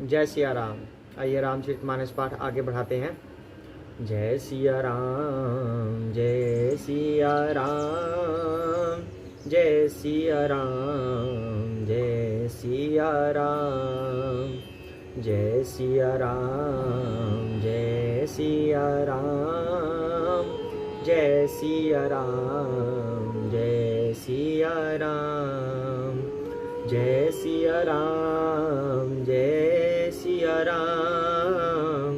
जय सिया राम। आइए रामचरितमानस पाठ आगे बढ़ाते हैं। जय सिया राम, जय सिया राम, जय सिया राम, जय सिया राम, जय सिया राम, जय सिया राम, जय सिया राम, जय सिया राम, जय सिया राम, जय सिया राम,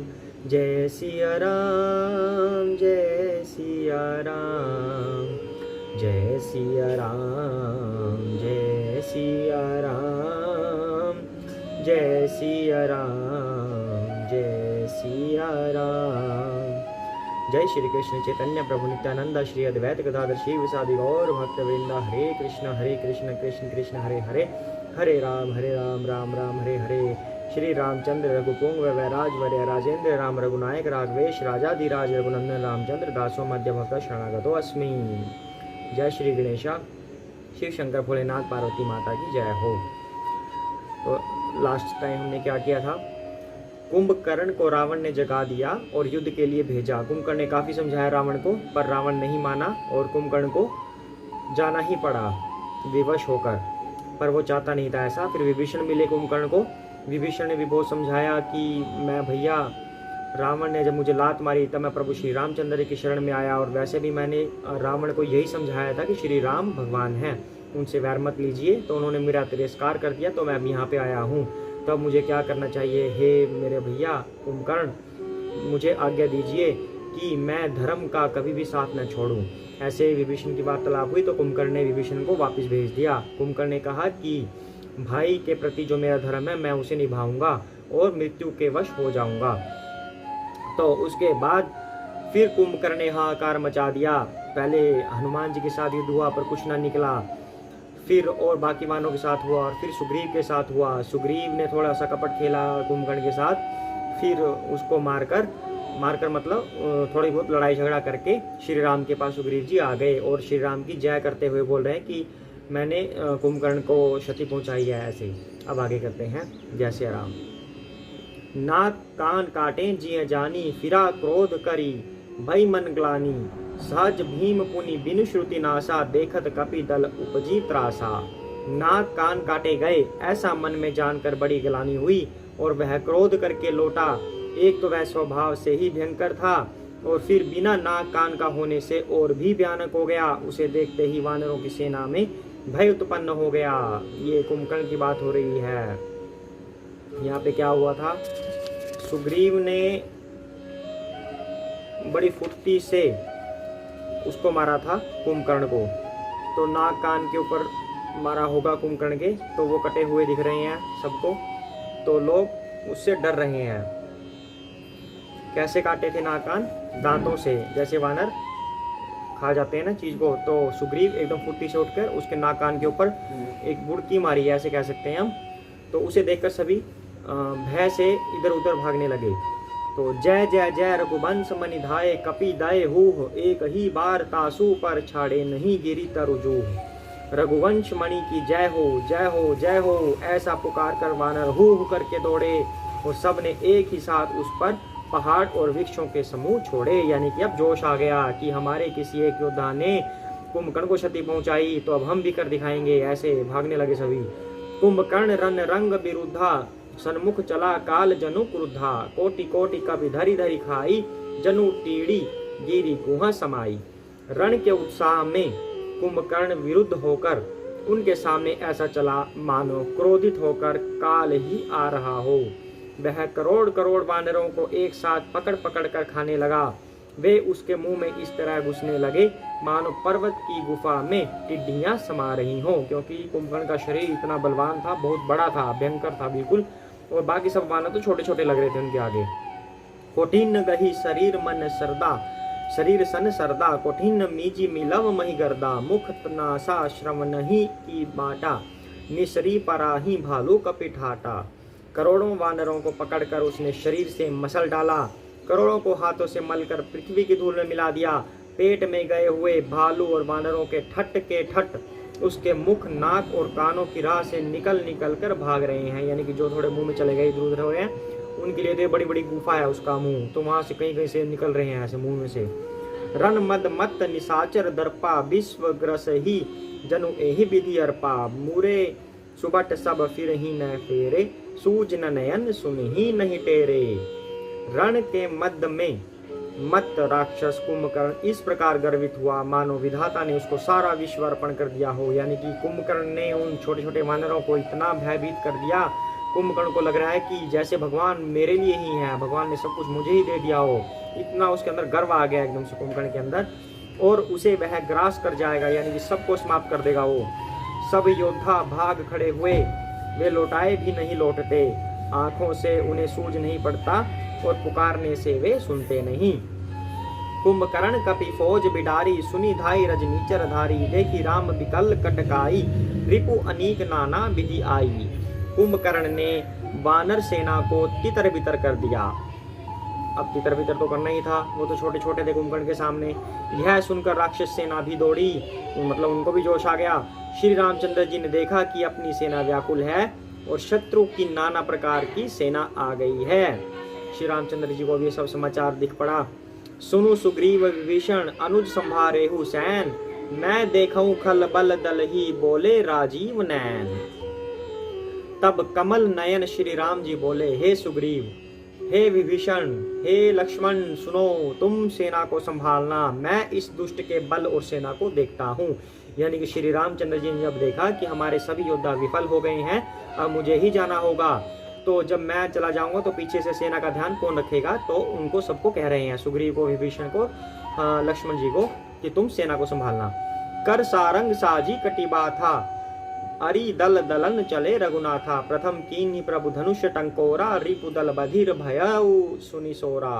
जय सिया राम, जय सिया राम, जय सिया राम, जय सिया राम, जय सिया राम, जय सिया राम। जय श्री कृष्ण चैतन्य प्रभु नित्यानंद श्री अद्वैत गदाधर श्री विसादि गौर भक्तवृंदा। हरे कृष्ण कृष्ण कृष्ण हरे हरे, हरे राम राम राम हरे हरे। श्री रामचंद्र रघुपुंग वैराज वर्य राजेंद्र राम रघुनायक राघवेश राजाधिराज रघुनंदन रामचंद्र दासो मध्य भक्त शरणागतो अस्मि। जय श्री गणेशा। शिव शंकर भोलेनाथ पार्वती माता की जय हो। तो लास्ट टाइम हमने क्या किया था? कुंभकर्ण को रावण ने जगा दिया और युद्ध के लिए भेजा। कुंभकर्ण ने काफी समझाया रावण को, पर रावण नहीं माना और कुंभकर्ण को जाना ही पड़ा विवश होकर, पर वो चाहता नहीं था ऐसा। फिर विभीषण मिले कुंभकर्ण को। विभीषण ने भी बहुत समझाया कि मैं भैया, रावण ने जब मुझे लात मारी तब मैं प्रभु श्री रामचंद्र की शरण में आया, और वैसे भी मैंने रावण को यही समझाया था कि श्री राम भगवान हैं, उनसे वैर मत लीजिए। तो उन्होंने मेरा तिरस्कार कर दिया, तो मैं अब यहाँ पे आया हूँ। तब मुझे क्या करना चाहिए? हे मेरे भैया कुंभकर्ण, मुझे आज्ञा दीजिए कि मैं धर्म का कभी भी साथ न छोड़ूं। ऐसे विभीषण की वार्तालाप हुई तो कुंभकर्ण ने विभीषण को वापस भेज दिया। कुंभकर्ण ने कहा कि भाई के प्रति जो मेरा धर्म है मैं उसे निभाऊंगा और मृत्यु के वश हो जाऊंगा। तो उसके बाद फिर कुंभकर्ण ने हाहाकार मचा दिया। पहले हनुमान जी के साथ युद्ध हुआ पर कुछ ना निकला, फिर और बाकी मानव के साथ हुआ, और फिर सुग्रीव के साथ हुआ। सुग्रीव ने थोड़ा सा कपट खेला कुंभकर्ण के साथ, फिर उसको मारकर मतलब थोड़ी बहुत लड़ाई झगड़ा करके श्री राम के पास सुग्रीव जी आ गए और श्री राम की जय करते हुए बोल रहे हैं कि मैंने कुंभकर्ण को क्षति पहुंचाई है। ऐसे ही अब आगे करते हैं। जय श्री राम। नाक कान काटे जिय जानी, फिरा क्रोध करी भई मन ग्लानी, सहज भीम पुनि बिनु श्रुति नासा, देखत कपि दल उपजी त्रासा। नाक कान काटे गए ऐसा मन में जानकर बड़ी ग्लानि हुई और वह क्रोध करके लौटा। एक तो वह स्वभाव से ही भयंकर था और फिर बिना नाक कान का होने से और भी भयानक हो गया। उसे देखते ही वानरों की सेना में भय उत्पन्न हो गया। ये कुंभकर्ण की बात हो रही है। यहाँ पे क्या हुआ था? सुग्रीव ने बड़ी फुर्ती से उसको मारा था कुंभकर्ण को, तो नाक कान के ऊपर मारा होगा कुंभकर्ण के, तो वो कटे हुए दिख रहे हैं सबको, तो लोग उससे डर रहे हैं। कैसे काटे थे नाक कान? दांतों से, जैसे वानर खा जाते हैं ना चीज को। तो सुग्रीव एकदम फुर्ती से उठकर उसके नाक कान के ऊपर एक बुड़की मारी, ऐसे कह सकते हैं हम। तो उसे देखकर सभी भय से इधर उधर भागने लगे। तो जय जय जय रघुवंश मनि धाये, कपि दय हूह एक ही बार तासु पर छाड़े, नहीं गिरी तरुजूह। रघुवंश मणि की जय हो जय हो जय हो, ऐसा पुकार कर वानर हूह करके दौड़े और सब ने एक ही साथ उस पर पहाड़ और वृक्षों के समूह छोड़े। यानी कि अब जोश आ गया कि हमारे किसी एक योद्धा ने कुंभकर्ण को क्षति पहुंचाई, तो अब हम भी कर दिखाएंगे। ऐसे भागने लगे सभी। कुंभकर्ण रन रंग विरुद्धा, सन्मुख चला काल जनु क्रुद्धा, कोटि कोटि कवि धरी धरी खाई, जनु टीड़ी गिरी कुहा समाई। रण के उत्साह में कुंभकर्ण विरुद्ध होकर उनके सामने ऐसा चला मानो क्रोधित होकर काल ही आ रहा हो। वह करोड़ करोड़ वानरों को एक साथ पकड़ पकड़ कर खाने लगा। वे उसके मुंह में इस तरह घुसने लगे मानो पर्वत की गुफा में टिड्डियां समा रही हों, क्योंकि कुंभकर्ण का शरीर इतना बलवान था, बहुत बड़ा था, भयंकर था बिल्कुल, और बाकी सब वानर तो छोटे छोटे लग रहे थे उनके आगे। कोठिन गही शरीर मन सरदा, शरीर सन सरदा, कोठिन मीजी मिलव मही गर्दा, मुख तनासा श्रम नहीं की बाटा, निसरी पराही भालू कपिठाटा। करोड़ों वानरों को पकड़कर उसने शरीर से मसल डाला, करोड़ों को हाथों से मलकर पृथ्वी की धूल में मिला दिया। पेट में गए हुए भालू और वानरों के ठट उसके मुख, नाक और कानों की राह से निकल निकल कर भाग रहे हैं। यानी कि जो थोड़े मुंह में चले गए, इधर उधर हो रहे हैं, उनके लिए तो बड़ी बड़ी गुफा है उसका मुंह, तो वहां से कहीं कहीं से निकल रहे हैं ऐसे मुंह में से। रन मद मत निशाचर दर्पा, विश्व ग्रस ही जनु एहि विधि अर्पा। मुरे सुबट सब फिर ही न फेरे, सूज न नयन सुन ही नहीं टेरे। रण के मध्य में मत राक्षस कुंभकर्ण इस प्रकार गर्वित हुआ मानो विधाता ने उसको सारा विश्व अर्पण कर दिया हो। यानी कि कुंभकर्ण ने उन छोटे छोटे वानरों को इतना भयभीत कर दिया, कुंभकर्ण को लग रहा है कि जैसे भगवान मेरे लिए ही है, भगवान ने सब कुछ मुझे ही दे दिया हो। इतना उसके अंदर गर्व आ गया एकदम से कुंभकर्ण के अंदर, और उसे वह ग्रास कर जाएगा, यानी कि सबको समाप्त कर देगा वो। सब योद्धा भाग खड़े हुए, वे लौटाए भी नहीं लौटते, आंखों से उन्हें सूझ नहीं पड़ता और पुकारने से वे सुनते नहीं। कुंभकर्ण कपि फौज बिडारी, सुनी धाई रजनीचर धारी। देखी राम विकल कटकाई, रिपु अनीक नाना विधि आई। कुंभकर्ण ने वानर सेना को तितर बितर कर दिया। अब तितर बितर तो करना ही था, वो तो छोटे छोटे थे कुंभकर्ण के सामने। यह सुनकर राक्षस सेना भी दौड़ी, मतलब उनको भी जोश आ गया। श्री रामचंद्र जी ने देखा कि अपनी सेना व्याकुल है और शत्रु की नाना प्रकार की सेना आ गई है। श्री रामचंद्र जी को भी सब समाचार दिख पड़ा। सुनु सुग्रीव विभीषण अनुज संभारेहु सैन, मैं देखूं खल बल दल ही बोले राजीव नैन। तब कमल नयन श्री राम जी बोले, हे सुग्रीव, हे विभीषण, हे लक्ष्मण, सुनो, तुम सेना को संभालना, मैं इस दुष्ट के बल और सेना को देखता हूँ। यानी कि श्री रामचंद्र जी ने जब देखा कि हमारे सभी योद्धा विफल हो गए हैं, अब मुझे ही जाना होगा, तो जब मैं चला जाऊंगा तो पीछे से सेना का ध्यान कौन रखेगा। तो उनको सबको कह रहे हैं, सुग्रीव को, विभीषण को, लक्ष्मण जी को, कि तुम सेना को संभालना। कर सारंग साजी कटिबा था, अरि दल दलन चले रघुनाथा। प्रथम कीन्ही प्रभु धनुष टंकोरा, रिपु दल बधिर भयउ सुनि सोरा।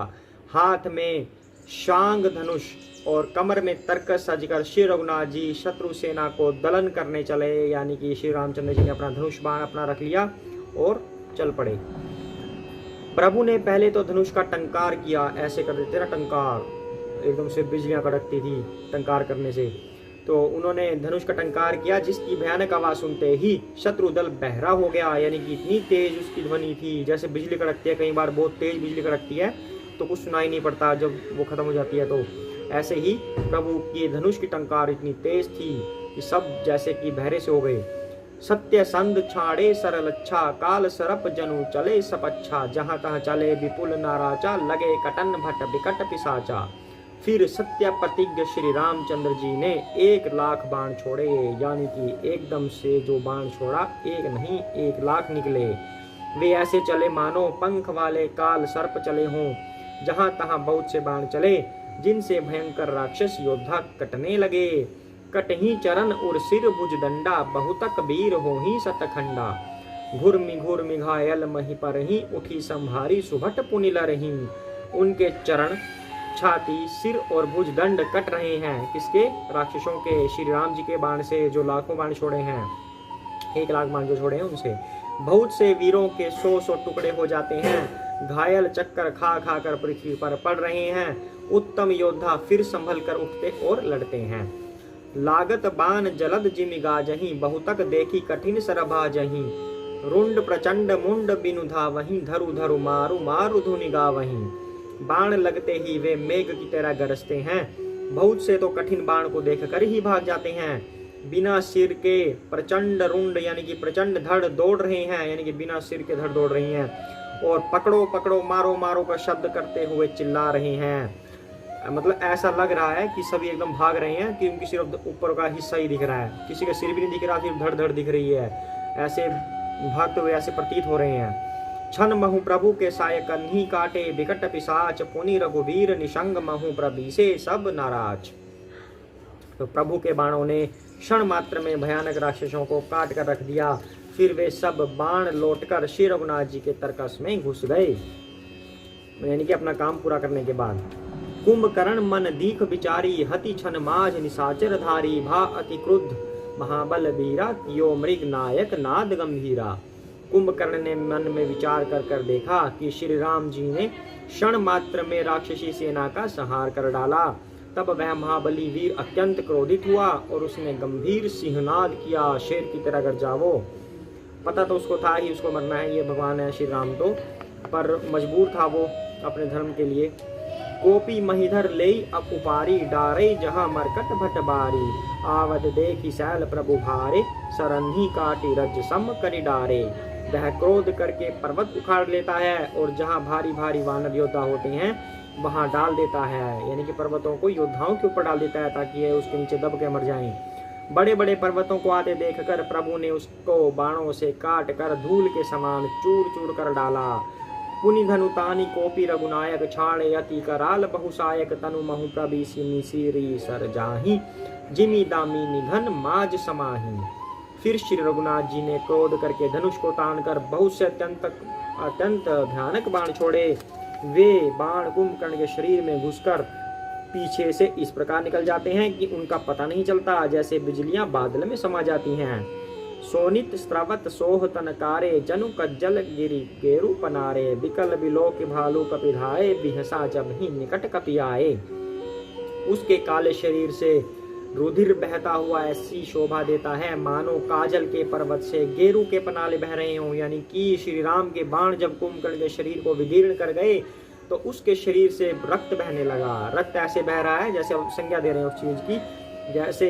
हाथ में शांग धनुष और कमर में तरकस सजकर श्री रघुनाथ जी शत्रु सेना को दलन करने चले। यानी कि श्री रामचंद्र जी ने अपना धनुष बाण अपना रख लिया और चल पड़े। प्रभु ने पहले तो धनुष का टंकार किया, ऐसे कर देते ना टंकार, एकदम से बिजलियां कड़कती थी टंकार करने से। तो उन्होंने धनुष का टंकार किया, जिसकी भयानक आवाज सुनते ही शत्रु दल बहरा हो गया। यानी कि इतनी तेज उसकी ध्वनि थी, जैसे बिजली कड़कती है, कई बार बहुत तेज बिजली कड़कती है तो कुछ सुनाई नहीं पड़ता जब वो खत्म हो जाती है। तो ऐसे ही प्रभु की धनुष की टंकार इतनी तेज थी कि सब जैसे कि बहरे से हो गए। सत्य संध छाड़े सरल अच्छा, काल सरप जनु चले सपच्छा। जहां तहां चले विपुल नाराचा, लगे कटन भट विकट पिसाचा। फिर सत्य प्रतिज्ञ श्री रामचंद्र जी ने 1,00,000 बाण छोड़े। यानी कि एकदम से जो बाण छोड़ा, एक नहीं 1,00,000 निकले। वे ऐसे चले मानो पंख वाले काल सर्प चले हों। जहां तहां बहुत से बाण चले, जिनसे भयंकर राक्षस योद्धा कटने लगे। कटही चरण और सिर भुज दंडा, बहुतक वीर हो ही सतखंडा। घुर्मि घायल मही पर ही, उठी संभारी सुभट पुनिल रही। उनके चरण, छाती, सिर और भुज दंड कट रहे हैं। किसके? राक्षसों के। श्री राम जी के बाण से जो लाखों बाण छोड़े हैं, 1,00,000 बाण जो छोड़े हैं उनसे। बहुत से वीरों के 100 टुकड़े हो जाते हैं। घायल चक्कर खा खा कर पृथ्वी पर पड़ रहे हैं। उत्तम योद्धा फिर संभल कर उठते और लड़ते हैं। लागत बाण जलद जिमि गाजहीं, बहुतक देखी कठिन सरभा जहीं। रुंड प्रचंड मुंड बिनु धावहीं, धरु धरु मारु मारु धुनि गावहीं। बाण लगते ही वे मेघ की तरह गरजते हैं। बहुत से तो कठिन बाण को देखकर ही भाग जाते हैं। बिना सिर के प्रचंड रुंड यानी कि प्रचंड धड़ दौड़ रहे हैं, यानी कि बिना सिर के धड़ दौड़ रही हैं। और पकड़ो पकड़ो मारो मारो का शब्द करते हुए चिल्ला रहे हैं। मतलब ऐसा लग रहा है कि सभी एकदम भाग रहे हैं कि उनकी सिर्फ ऊपर का हिस्सा ही दिख रहा है, किसी का सिर भी नहीं दिख रहा, सिर्फ धड़ धड़ दिख रही है। ऐसे भागते हुए ऐसे प्रतीत हो रहे हैं। छन महु प्रभु के साय कन्ही काटे, विकट पिशाच पुनि रघुवीर निशंग महु प्रभीसे सब नाराज। तो प्रभु के बाणों ने क्षण मात्र में भयानक राक्षसों को काट कर रख दिया। फिर वे सब बाण लौटकर श्री रघुनाथ जी के तरकस में घुस गए, यानी कि अपना काम पूरा करने के बाद। कुंभकर्ण मन दीख विचारी, हति छन माझ निशाचर धारी। भा अति क्रुद्ध महाबल वीरा, कियो मृग नायक नाद गंभीरा। कुंभकर्ण ने मन में विचार कर कर देखा कि श्री राम जी ने क्षण मात्र में राक्षसी सेना का संहार कर डाला। तब वह महाबली वीर अत्यंत क्रोधित हुआ और उसने गंभीर सिंहनाद किया, शेर की तरह गरजा वो। पता तो उसको था ही उसको मरना है, ये भगवान है श्री राम तो, पर मजबूर था वो अपने धर्म के लिए। कोपी महिधर ले अब उपारी, डारे जहाँ मरकट भट बारी। आवद देखी सैल प्रभु भारे, सरन्ही काटी रज सम करि डारे। वह क्रोध करके पर्वत उखाड़ लेता है और जहाँ भारी भारी वानर योद्धा होते हैं वहां डाल देता है, यानी कि पर्वतों को योद्धाओं के ऊपर डाल देता है ताकि ये उसके नीचे दब के मर जाएं। बड़े बड़े पर्वतों को आते देखकर प्रभु ने उसको बाणों से काट कर धूल के समान चूर चूर कर डाला। पुनि धनुतानी कोपी रघुनायक, छाड़े अति कराल बहुसायक। तनु महु प्रबीसी मिसिरी सर जाही, जिमी दामी निघन माज समाही। फिर श्री रघुनाथ जी ने क्रोध करके धनुष को तान कर बहुत से अत्यंत भयानक बाण छोड़े। वे बाण कुंभकर्ण के शरीर में घुसकर पीछे से इस प्रकार निकल जाते हैं कि उनका पता नहीं चलता, जैसे बिजलियां बादल में समा जाती हैं। सोनित स्त्रवत सोह तनकारे, जनु कज्जल गिरी गेरु पनारे। बिकल बिलोक भालू कपिधाए, बिहसा जब ही निकट कपि आए। उसके काले शरीर से रुधिर बहता हुआ ऐसी शोभा देता है मानो काजल के पर्वत से गेरू के पनाले बह रहे हों। यानी कि श्री राम के बाण जब कुंभकर्ण के शरीर को विदीर्ण कर गए तो उसके शरीर से रक्त बहने लगा। रक्त ऐसे बह रहा है जैसे संज्ञा दे रहे हैं उस चीज की, जैसे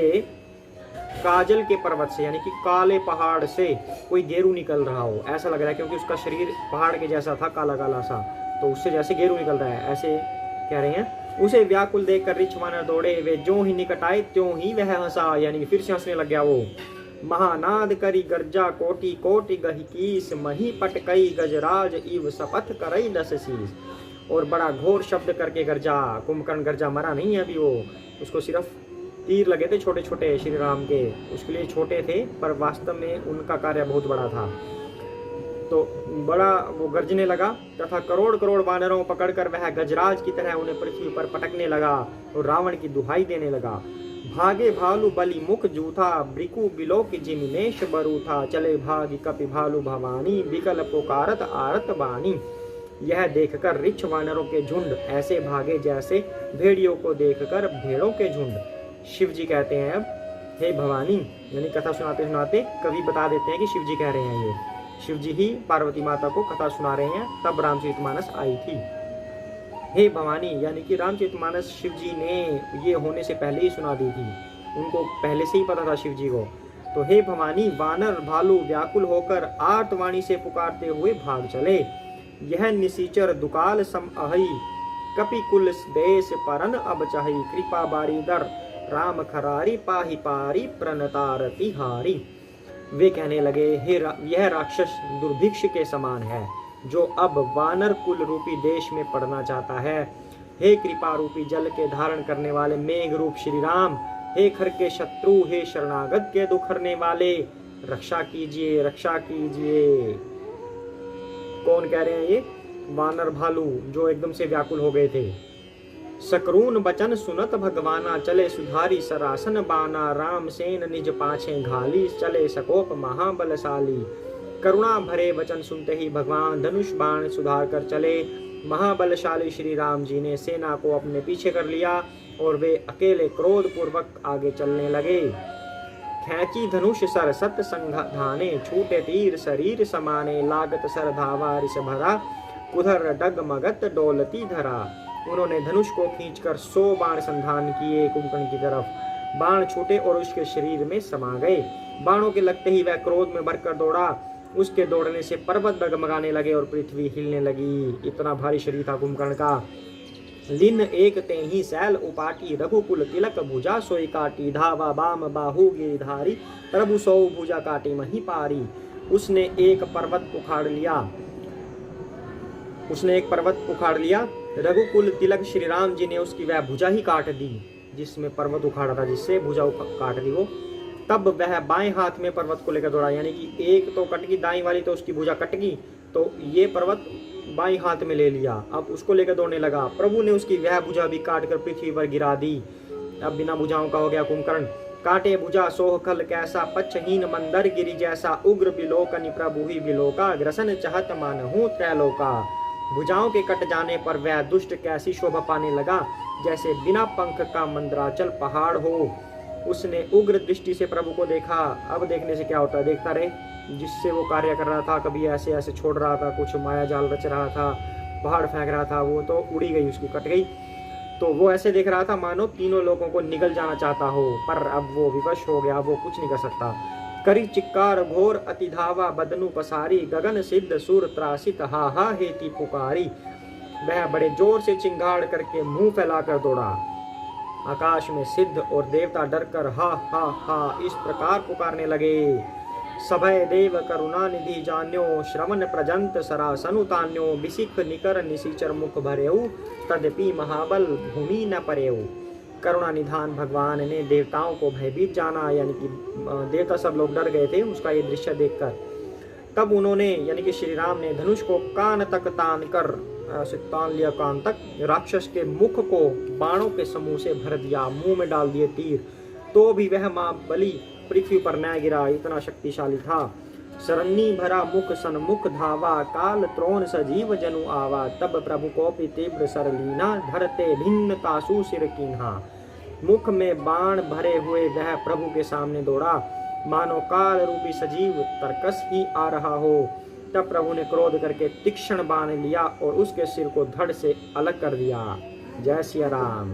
काजल के पर्वत से, यानी कि काले पहाड़ से कोई गेरू निकल रहा हो, ऐसा लग रहा है। क्योंकि उसका शरीर पहाड़ के जैसा था, काला काला सा, तो उससे जैसे गेरू निकल रहा है, ऐसे कह रहे हैं। उसे व्याकुल देखकर रिछ वानर दौड़े, वे जो ही निकट आए त्यों ही वह हंसा, यानी कि फिर से हंसने लग गया वो। महानाद करी गर्जा कोटि कोटि गहिकीस, मही पटकई गजराज इव शपथ करई दस शीस। और बड़ा घोर शब्द करके गर्जा। कुंभकर्ण गर्जा, मरा नहीं है अभी वो, उसको सिर्फ तीर लगे थे छोटे छोटे श्री राम के, उसके लिए छोटे थे पर वास्तव में उनका कार्य बहुत बड़ा था। तो बड़ा वो गर्जने लगा तथा करोड़ करोड़ वानरों पकड़कर वह गजराज की तरह उन्हें पृथ्वी पर पटकने लगा और रावण की दुहाई देने लगा। भागे भालू बलि मुख जूथा, ब्रिकु बिलोक जिमिनेश बरूथा। चले भागी कपि भालू भवानी, बिकल पुकारत आरत बानी। यह देखकर रिछ वानरों के झुंड ऐसे भागे जैसे भेड़ियों को देखकर भेड़ों के झुंड। शिव जी कहते हैं अब, हे भवानी, यानी कथा सुनाते सुनाते कवि बता देते हैं कि शिव जी कह रहे हैं। ये शिव जी ही पार्वती माता को कथा सुना रहे हैं। तब रामचरितमानस आई थी। हे भवानी, यानी कि रामचरितमानस शिव जी ने ये होने से पहले ही सुना दी थी, उनको पहले से ही पता था शिव जी को। तो हे भवानी, वानर भालू व्याकुल होकर आर्तवाणी से पुकारते हुए भाग चले। यह निसीचर दुकाल सम अहि, कपि कुल देश परन अब चाही। कृपा बारीदर राम खरारी, पाही पारी प्रणतारति हारी। वे कहने लगे, हे यह राक्षस दुर्भिक्ष के समान है जो अब वानर कुल रूपी देश में पड़ना चाहता है। हे कृपा रूपी जल के धारण करने वाले मेघ रूप श्री राम, हे खर के शत्रु, हे शरणागत के दुख हरने वाले, रक्षा कीजिए रक्षा कीजिए। कौन कह रहे हैं ये? वानर भालू जो एकदम से व्याकुल हो गए थे। सकरून बचन सुनत भगवाना, चले सुधारी सरासन बाना। राम सेन निज पाछे घाली, चले सकोप महाबलशाली। करुणा भरे वचन सुनते ही भगवान धनुष बाण सुधार कर चले। महाबलशाली श्री राम जी ने सेना को अपने पीछे कर लिया और वे अकेले क्रोध पूर्वक आगे चलने लगे। खैची धनुष सर सत संधाने, छूटे तीर शरीर समाने। लागत सर धावा रिस भरा, उधर डगमगत डोलती धरा। उन्होंने धनुष को खींचकर 100 बाण संधान किए कुंभकर्ण की तरफ। बाण छूटे और उसके शरीर में समा गए। बाणों के लगते ही वह क्रोध में भरकर दौड़ा। उसके दौड़ने से पर्वत डगमगाने लगे और पृथ्वी हिलने लगी। इतना भारी शरीर था कुंभकर्ण का। लिन एक ते ही सैल उपाटी, रघुकुल तिलक भुजा सोई काटी। धावा बाम बाहु गिरिधारी, प्रभु सौ भुजा काटी मही पारी। उसने एक पर्वत उखाड़ लिया। रघुकुल तिलक श्री राम जी ने उसकी वह भुजा ही काट दी, जिसमें पर्वत उखाड़ा था, जिससे भुजा काट दी वो। तब वह बाएं हाथ में पर्वत को लेकर दौड़ा, यानी कि एक तो कट गई दाईं वाली, तो उसकी भुजा कट गई, तो ये पर्वत बाईं हाथ में ले लिया। अब उसको लेकर दौड़ने लगा। प्रभु ने उसकी वह भुजा भी काट कर पृथ्वी पर गिरा दी। अब बिना भुजाओं का हो गया कुंभकर्ण। काटे भुजा सोह खल कैसा, पच्छहीन मंदर गिरी जैसा। उग्र बिलोकनि प्रभु ही बिलोका, ग्रसन चाहत मानहु त्रैलोका। भुजाओं के कट जाने पर वह दुष्ट कैसी शोभा पाने लगा, जैसे बिना पंख का मंदराचल पहाड़ हो। उसने उग्र दृष्टि से प्रभु को देखा। अब देखने से क्या होता है, देखता रहे। जिससे वो कार्य कर रहा था, कभी ऐसे ऐसे छोड़ रहा था, कुछ माया जाल रच रहा था, पहाड़ फेंक रहा था, वो तो उड़ी गई, उसकी कट गई। तो वो ऐसे देख रहा था मानो तीनों लोगों को निगल जाना चाहता हो, पर अब वो विवश हो गया, वो कुछ नहीं कर सकता। करी चिक्कार घोर अति धावा, बदनु पसारी, गगन सिद्ध सुर त्रासित, हा हा हेती पुकारी। वह बड़े जोर से चिंगाड़ करके मुंह फैलाकर दौड़ा। आकाश में सिद्ध और देवता डरकर हा हा हा इस प्रकार पुकारने लगे। सभय देव करुणा निधि जान्यो, श्रवण प्रजंत सरासनु तान्यो, बिसिख निकर निशिचर मुख भरेऊ, तदपि महाबल भूमि न परेऊ। करुणा निधान भगवान ने देवताओं को भयभीत जाना, यानी कि देवता सब लोग डर गए थे उसका ये दृश्य देखकर। तब उन्होंने, यानी कि श्री राम ने धनुष को कान तक तान कर, तान लिया कान तक, राक्षस के मुख को बाणों के समूह से भर दिया, मुंह में डाल दिए तीर। तो भी वह महाबली पृथ्वी पर न गिरा, इतना शक्तिशाली था। सरन्नी भरा मुख सन्मुख धावा, काल त्रोण सजीव जनु आवा, तब प्रभु को तीव्र सरलीना, धरते भिन्न तासु सिर कीन्हा। मुख में बाण भरे हुए वह प्रभु के सामने दौड़ा, मानो काल रूपी सजीव तरकस ही आ रहा हो। तब प्रभु ने क्रोध करके तीक्ष्ण बाण लिया और उसके सिर को धड़ से अलग कर दिया। जय सिया राम।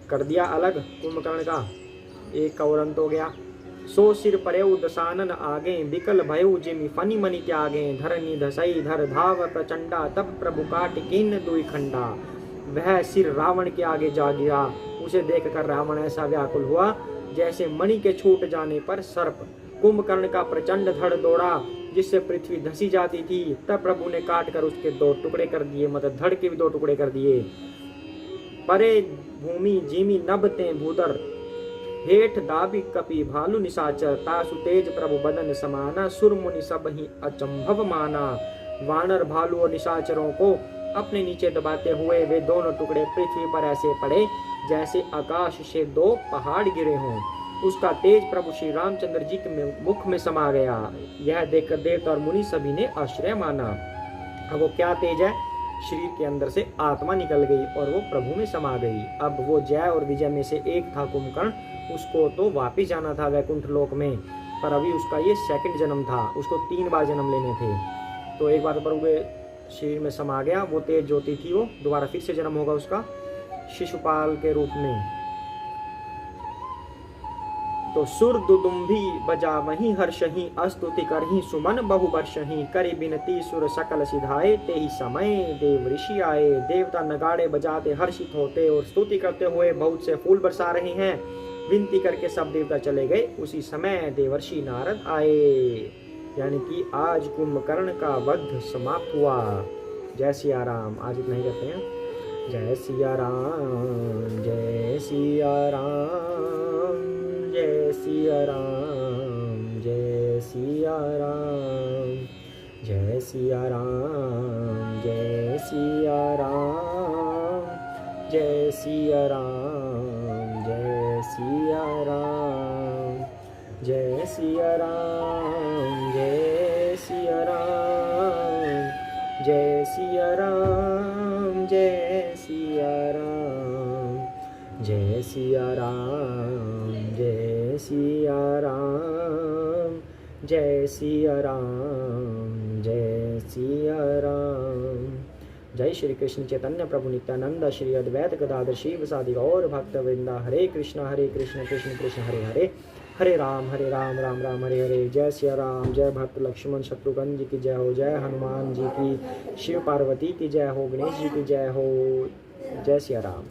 कर दिया अलग कुंभकर्ण का, एक का और अंत हो गया। सो सिर परेऊ दसानन आगे, बिकल भयऊ जिमि फनी मनि त्यागे, धरनी धसई धर धाव प्रचंडा, तब प्रभु काट किन्न दुई खंडा। वह सिर रावण के आगे जा गिरा। उसे देखकर रावण ऐसा व्याकुल हुआ जैसे मणि के छूट जाने पर सर्प। कुंभकर्ण का प्रचंड धड़ दौड़ा जिससे पृथ्वी धसी जाती थी। तब प्रभु ने काट कर उसके दो टुकड़े कर दिए, मतलब धड़ के भी दो टुकड़े कर दिए। परे भूमि जिमि नभते भूदर, हेठ दाबी कपि भालु निशाचर, तासु तेज प्रभु बदन समाना, सुर मुनि सब ही अचंभव माना। वानर भालू और निशाचरों को अपने नीचे दबाते हुए वे दोनों टुकड़े पृथ्वी पर ऐसे पड़े जैसे आकाश से दो पहाड़ गिरे हों। उसका तेज प्रभु श्री रामचंद्र जी के मुख में समा गया। यह देखकर देवता और मुनि सभी ने आश्चर्य माना। अब वो क्या तेज है, शरीर के अंदर से आत्मा निकल गई और वो प्रभु में समा गई। अब वो जय और विजय में से एक था कुंभकर्ण, उसको तो वापिस जाना था वैकुंठ लोक में, पर अभी उसका ये सेकंड जन्म था, उसको 3 बार जन्म लेने थे। तो एक बार प्रभु के शरीर में समा गया, वो तेज ज्योति थी, वो दोबारा फिर से जन्म होगा उसका शिशुपाल के रूप में। तो सुर दुदुम्भी बजा वहीं हर्षही, अस्तुति करही सुमन बहु वर्षही, करी बिनती सुर सकल सिधाए, ते ही समय देव ऋषि आए। देवता नगाड़े बजाते हर्षित होते और स्तुति करते हुए बहुत से फूल बरसा रहे हैं। विनती करके सब देवता चले गए। उसी समय देवर्षि नारद आए। यानी कि आज कुंभकर्ण का वध समाप्त हुआ। जय सिया राम। आज इतना ही करते हैं। जय सिया राम, जय सिया राम, जय सिया राम, जय सिया राम, जय सिया राम, जय सिया राम, जय सिया राम, जय सिया राम, जय सिया राम, जय सिया राम, जय सिया राम, जय सिया राम, जय सिया राम, जय सिया राम, जय सिया राम, जय सिया राम। जय श्री कृष्ण चैतन्य प्रभु नित्यानंद, श्री अद्वैत गदाधर शिव सादि गौर भक्त वृंदा। हरे कृष्ण कृष्ण कृष्ण हरे हरे, हरे राम राम राम हरे हरे। जय सिया राम। जय भक्त लक्ष्मण शत्रुघ्न जी की जय हो। जय हनुमान जी की, शिव पार्वती की जय हो, गणेश जी की जय हो। जय सिया राम।